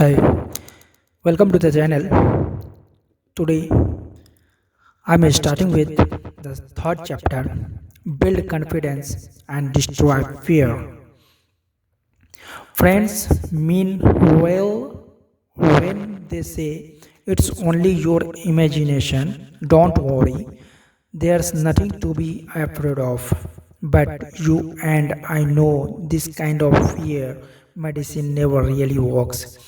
Hi, welcome to the channel. Today I'm starting with the third chapter, Build Confidence and Destroy Fear. Friends mean well when they say it's only your imagination. Don't worry, there's nothing to be afraid of. But you and I know this kind of fear medicine never really works.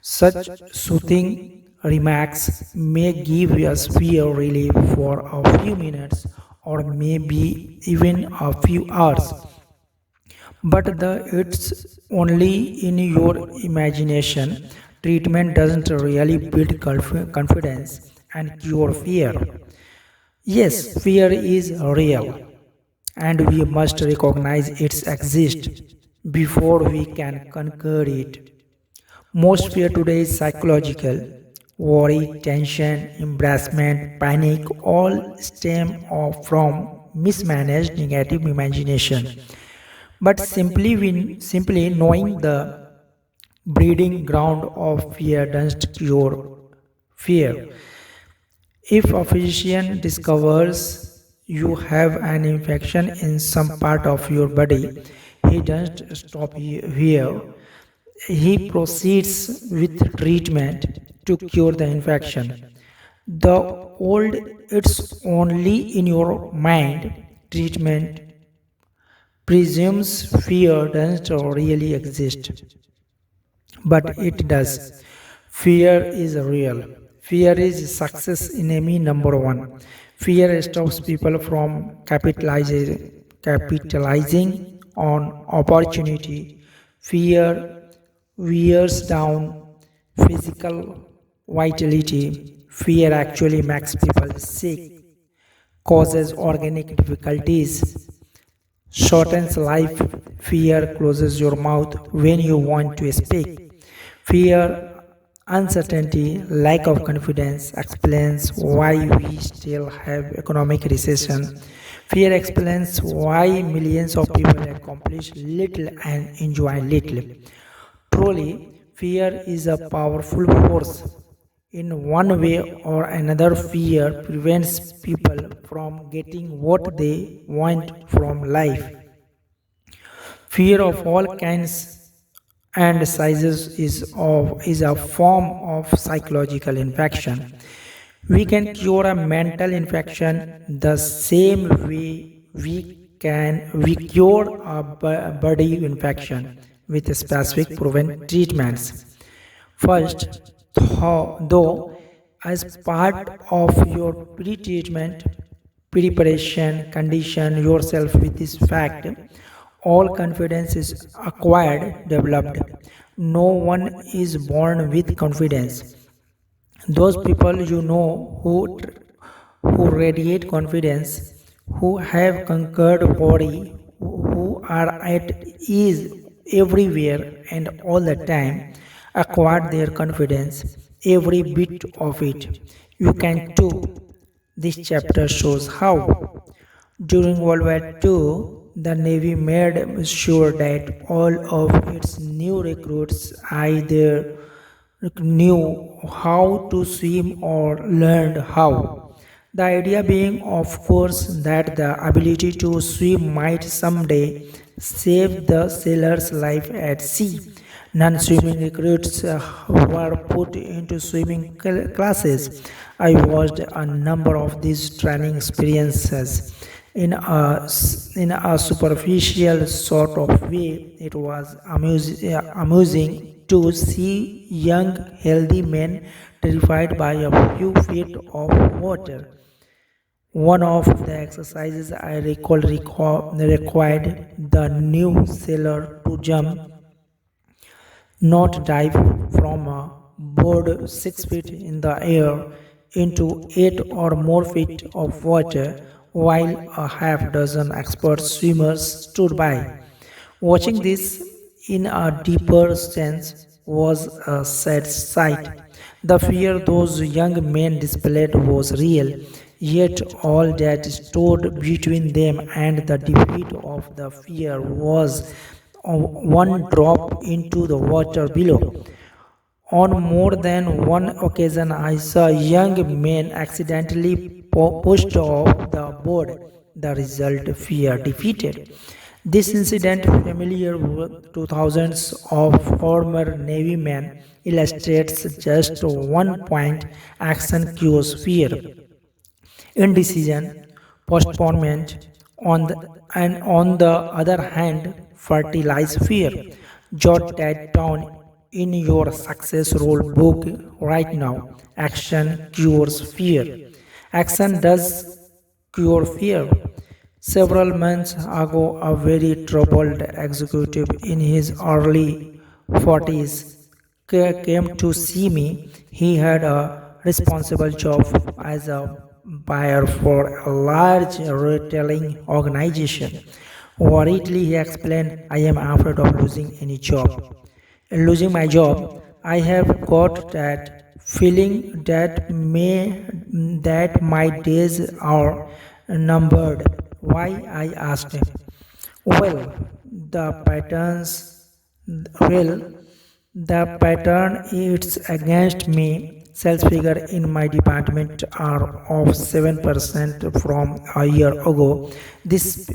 Such soothing remarks may give us fear relief for a few minutes or maybe even a few hours, but it's only in your imagination. Treatment doesn't really build confidence and cure fear. Yes, fear is real, and we must recognize its exist before we can conquer it. Most fear today is psychological. Worry, tension, embarrassment, panic all stem from mismanaged negative imagination. But simply knowing the breeding ground of fear doesn't cure fear. If a physician discovers you have an infection in some part of your body, he doesn't stop here. He proceeds with treatment to cure the infection. The old it's only in your mind treatment presumes fear doesn't really exist, but it does. Fear is real. Fear is success enemy number one. Fear stops people from capitalizing on opportunity. Fear wears down physical vitality. Fear actually makes people sick, causes organic difficulties, shortens life. Fear closes your mouth when you want to speak. Fear, uncertainty, lack of confidence explains why we still have economic recession. Fear explains why millions of people accomplish little and enjoy little. Truly, fear is a powerful force. In one way or another, fear prevents people from getting what they want from life. Fear of all kinds and sizes is a form of psychological infection. We can cure a mental infection the same way we cure a body infection with specific proven treatments. First, though, as part of your pre-treatment preparation, condition yourself with this fact: all confidence is acquired, developed. No one is born with confidence. Those people you know who radiate confidence, who have conquered worry, who are at ease everywhere and all the time, acquired their confidence, every bit of it. You can too. This chapter shows how. During World War II, the Navy made sure that all of its new recruits either knew how to swim or learned how. The idea being, of course, that the ability to swim might someday save the sailor's life at sea. Non swimming recruits were put into swimming classes. I watched a number of these training experiences. In a superficial sort of way, it was amusing to see young, healthy men terrified by a few feet of water. One of the exercises I required the new sailor to jump, not dive, from a board 6 feet in the air into 8 or more feet of water, while a half dozen expert swimmers stood by. Watching this in a deeper sense was a sad sight. The fear those young men displayed was real, yet all that stood between them and the defeat of the fear was one drop into the water below. On more than one occasion, I saw young men accidentally pushed off the board. The result, fear defeated. This incident, familiar to thousands of former Navy men, illustrates just one point: action cures fear. Indecision, postponement, and on the other hand, fertilize fear. Jot that down in your success rule book right now. Action cures fear. Action does cure fear. Several months ago, a very troubled executive in his early 40s came to see me. He had a responsible job as a buyer for a large retailing organization. Worriedly, he explained, I am afraid of losing any job. Losing my job, I have got that feeling that my days are numbered. Why? I asked him. Well, the patterns, well, the pattern it's against me. Sales figure in my department are off 7% from a year ago. This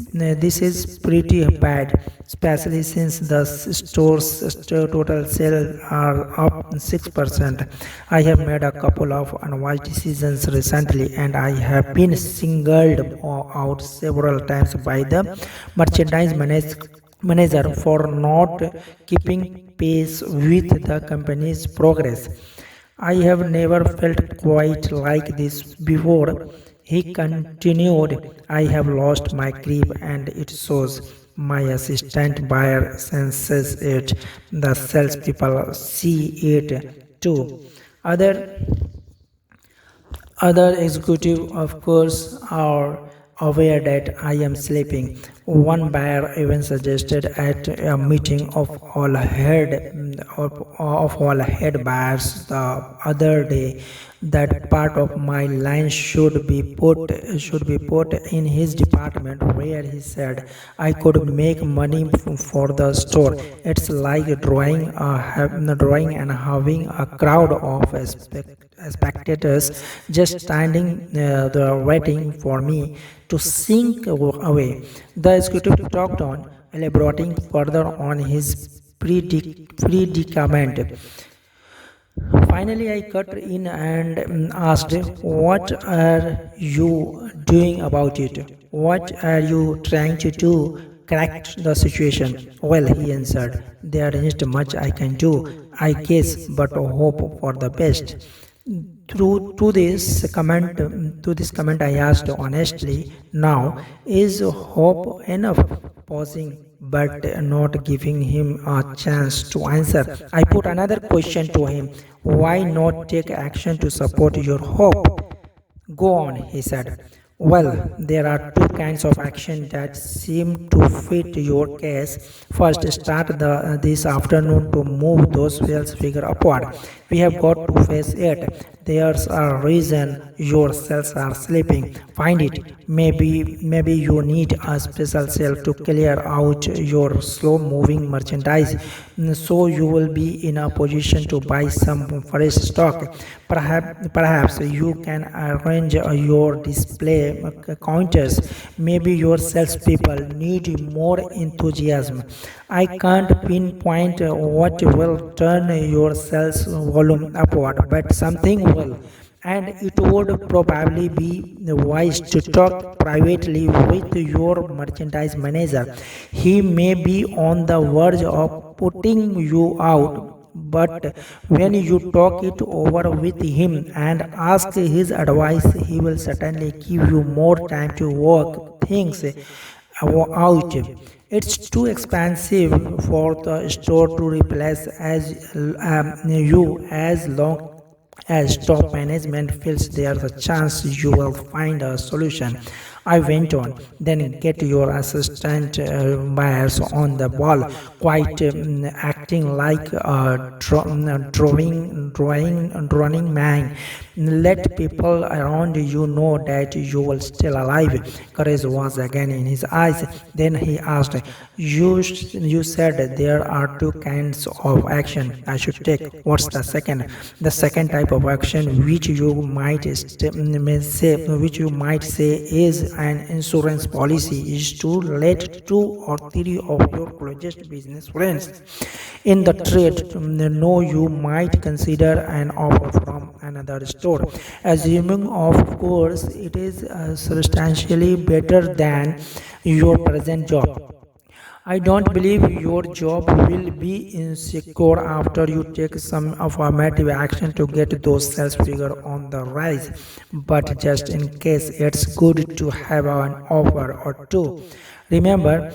is pretty bad, especially since the store's total sales are up 6%. I have made a couple of unwise decisions recently, and I have been singled out several times by the merchandise manager for not keeping pace with the company's progress. I have never felt quite like this before. He continued, I have lost my grip and it shows. My assistant buyer senses it. The salespeople see it too. Other other executives, of course, are aware that I am sleeping. One buyer even suggested at a meeting of all head buyers the other day that part of my line should be put in his department where he said I could make money for the store. It's like drawing and having a crowd of spectators just standing there waiting for me to sink away. The executive talked on, elaborating further on his predicament. Finally, I cut in and asked, what are you doing about it? What are you trying to do? Correct the situation. Well, he answered, there isn't much I can do, I guess, but hope for the best. To this comment, I asked honestly, now is hope enough? Pausing, but not giving him a chance to answer, I put another question to him. Why not take action to support your hope? Go on, he said. Well, there are two kinds of action that seem to fit your case. First, start this afternoon to move those sales figure upward. We have got to face it. There's a reason your cells are sleeping. Find it. Maybe you need a special sale to clear out your slow moving merchandise, so you will be in a position to buy some fresh stock. Perhaps you can arrange your display counters. Maybe your salespeople need more enthusiasm. I can't pinpoint what will turn your sales volume upward, but something will. And it would probably be wise to talk privately with your merchandise manager. He may be on the verge of putting you out, but when you talk it over with him and ask his advice, he will certainly give you more time to work things out. It's too expensive for the store to replace you as long as top management feels there's a chance you will find a solution. I went on. Then get your assistant buyers on the ball, quite acting like a drawing man. Let people around you know that you will still alive. Courage was again in his eyes. Then he asked, you said there are two kinds of action I should take. What's the second? The second type of action, which you might say is an insurance policy, is to let two or three of your closest business friends in the trade know you might consider an offer from another store, assuming of course it is substantially better than your present job. I don't believe your job will be insecure after you take some affirmative action to get those sales figures on the rise. But just in case, it's good to have an offer or two. Remember,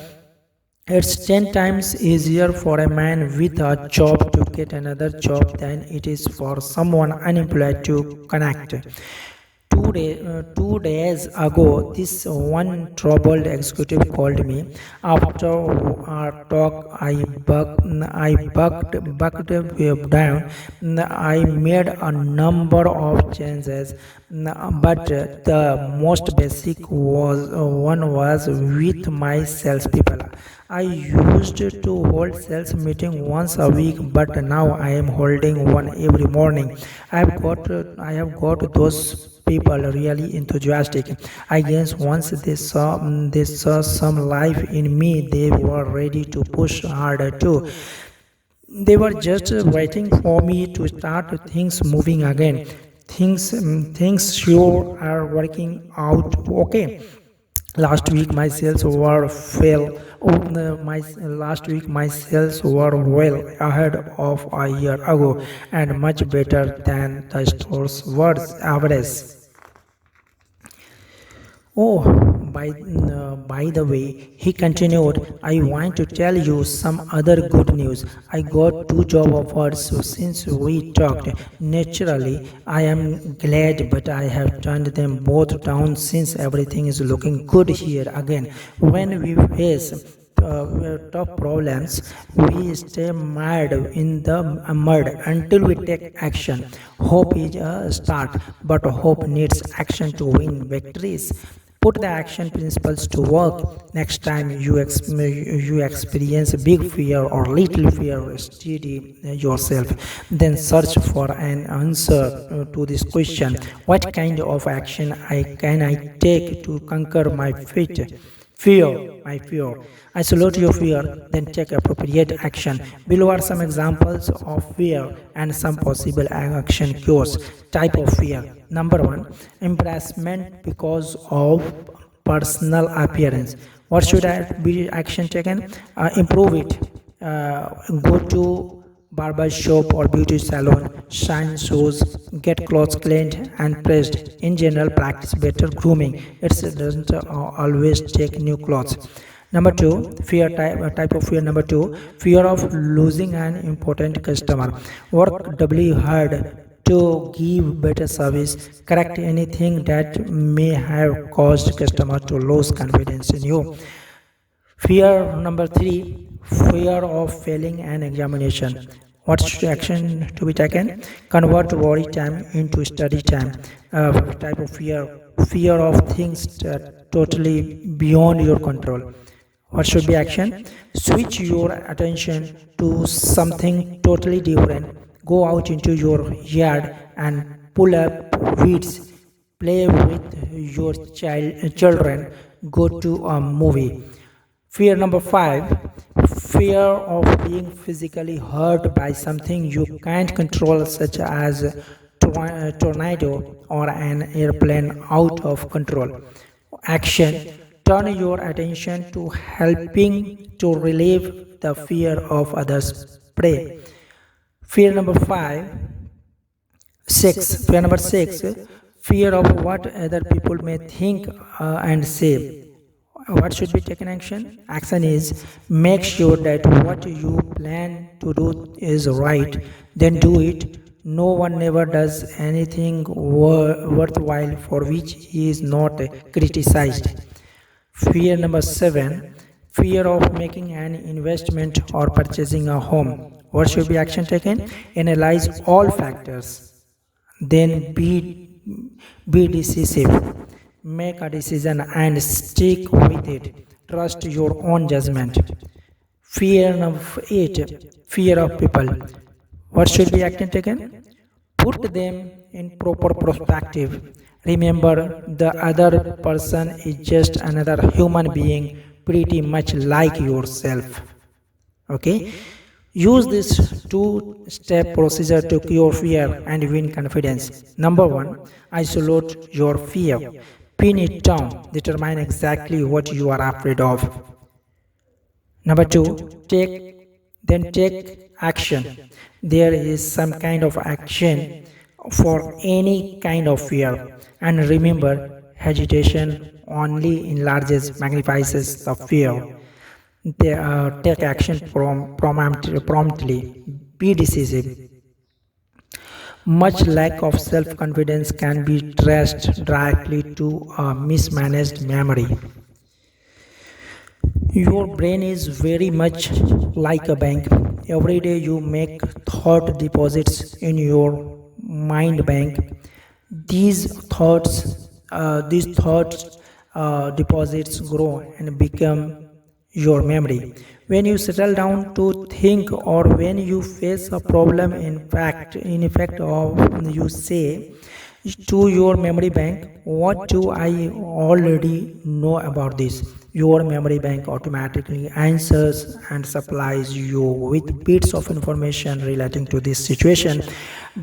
it's 10 times easier for a man with a job to get another job than it is for someone unemployed to connect. 2 days ago, this one troubled executive called me. After our talk, I bucked down. I made a number of changes, but the most basic one was with my salespeople. I used to hold sales meeting once a week, but now I am holding one every morning. I have got those people really enthusiastic. I guess once they saw some life in me, they were ready to push harder too. They were just waiting for me to start things moving again. Things sure are working out okay. Last week my sales were fail. Oh, no, my last week my sales were well ahead of a year ago and much better than the store's words average. Oh, by the way, he continued, I want to tell you some other good news. I got two job offers since we talked. Naturally, I am glad, but I have turned them both down since everything is looking good here again. When we face tough problems, we stay mad in the mud until we take action. Hope is a start, but hope needs action to win victories. Put the action principles to work. Next time you experience big fear or little fear, steady yourself. Then search for an answer to this question: what kind of action can I take to conquer my fear? Isolate your fear, then take appropriate action. Below are some examples of fear and some possible action cures. Type of fear. Number one, embarrassment because of personal appearance. What should I be action taken? Improve it. Go to barber shop or beauty salon, shine shoes, get clothes cleaned and pressed. In general, practice better grooming. It doesn't always take new clothes. Number two, type of fear. Number two, fear of losing an important customer. Work doubly hard to give better service. Correct anything that may have caused customer to lose confidence in you. Fear number three, fear of failing an examination. What action to be taken? Convert worry time into study time. Type of fear, fear of things that totally beyond your control. What should be action? Switch your attention to something totally different. Go out into your yard and pull up weeds. Play with your children. Go to a movie. Fear number five, fear of being physically hurt by something you can't control, such as a tornado or an airplane out of control. Action, turn your attention to helping to relieve the fear of others' prey. Fear number fear number six, fear of what other people may think and say. What should be taken action? Action is make sure that what you plan to do is right, then do it. No one never does anything worthwhile for which he is not criticized. Fear number 7, fear of making an investment or purchasing a home. What should be action taken? Analyze all factors, then be decisive. Make a decision and stick with it. Trust your own judgment. Fear number 8, fear of people. What should be action taken? Put them in proper perspective. Remember, the other person is just another human being, pretty much like yourself. Okay? Use this two-step procedure to cure fear and win confidence. Number 1, isolate your fear. Pin it down. Determine exactly what you are afraid of. Number 2, take action. There is some kind of action for any kind of fear. And remember, hesitation only enlarges, magnifies the fear. Take action promptly. Be decisive. Much lack of self-confidence can be traced directly to a mismanaged memory. Your brain is very much like a bank. Every day you make thought deposits in your mind bank. These thoughts deposits grow and become your memory. When you settle down to think, or when you face a problem, in effect of you say to your memory bank, what do I already know about this? Your memory bank automatically answers and supplies you with bits of information relating to this situation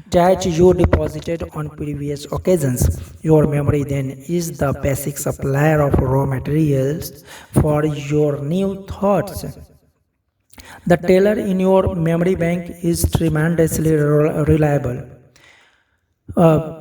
that you deposited on previous occasions. Your memory then is the basic supplier of raw materials for your new thoughts. The teller in your memory bank is tremendously reliable.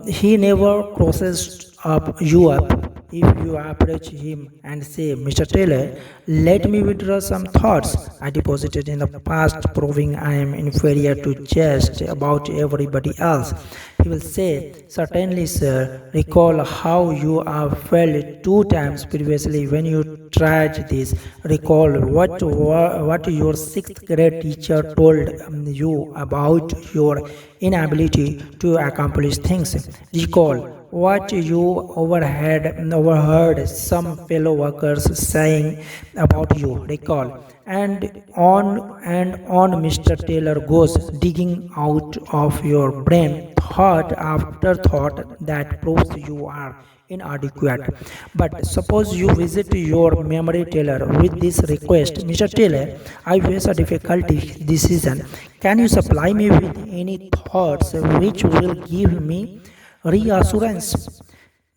He never crosses you up. If you approach him and say, Mr. Taylor, let me withdraw some thoughts I deposited in the past, proving I am inferior to just about everybody else, he will say, certainly, sir. Recall how you have failed 2 times previously when you tried this. Recall what your 6th grade teacher told you about your inability to accomplish things. Recall what you overheard some fellow workers saying about you. Recall. And on Mr. Taylor goes, digging out of your brain thought after thought that proves you are inadequate. But suppose you visit your memory teller with this request, Mr. Taylor, I face a difficult decision. Can you supply me with any thoughts which will give me reassurance?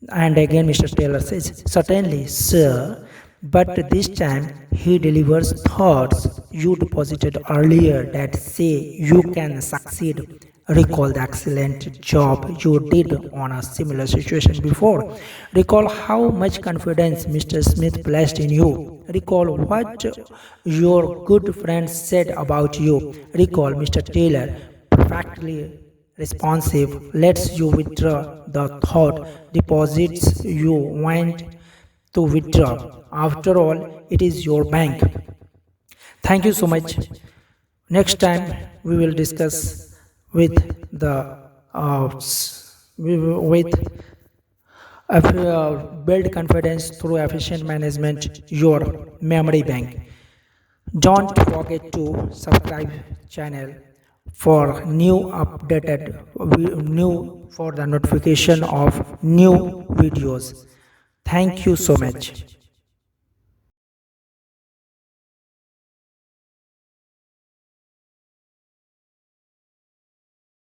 And again Mr. Taylor says, certainly, sir. But this time he delivers thoughts you deposited earlier that say you can succeed. Recall the excellent job you did on a similar situation before. Recall how much confidence Mr. Smith placed in you. Recall what your good friends said about you. Recall Mr. Taylor, perfectly responsive, lets you withdraw the thought deposits you want to withdraw. After all, it is your bank. Thank you so much. Next time we will discuss with the build confidence through efficient management your memory bank. Don't forget to subscribe channel for for the notification of new videos. Thank you so much.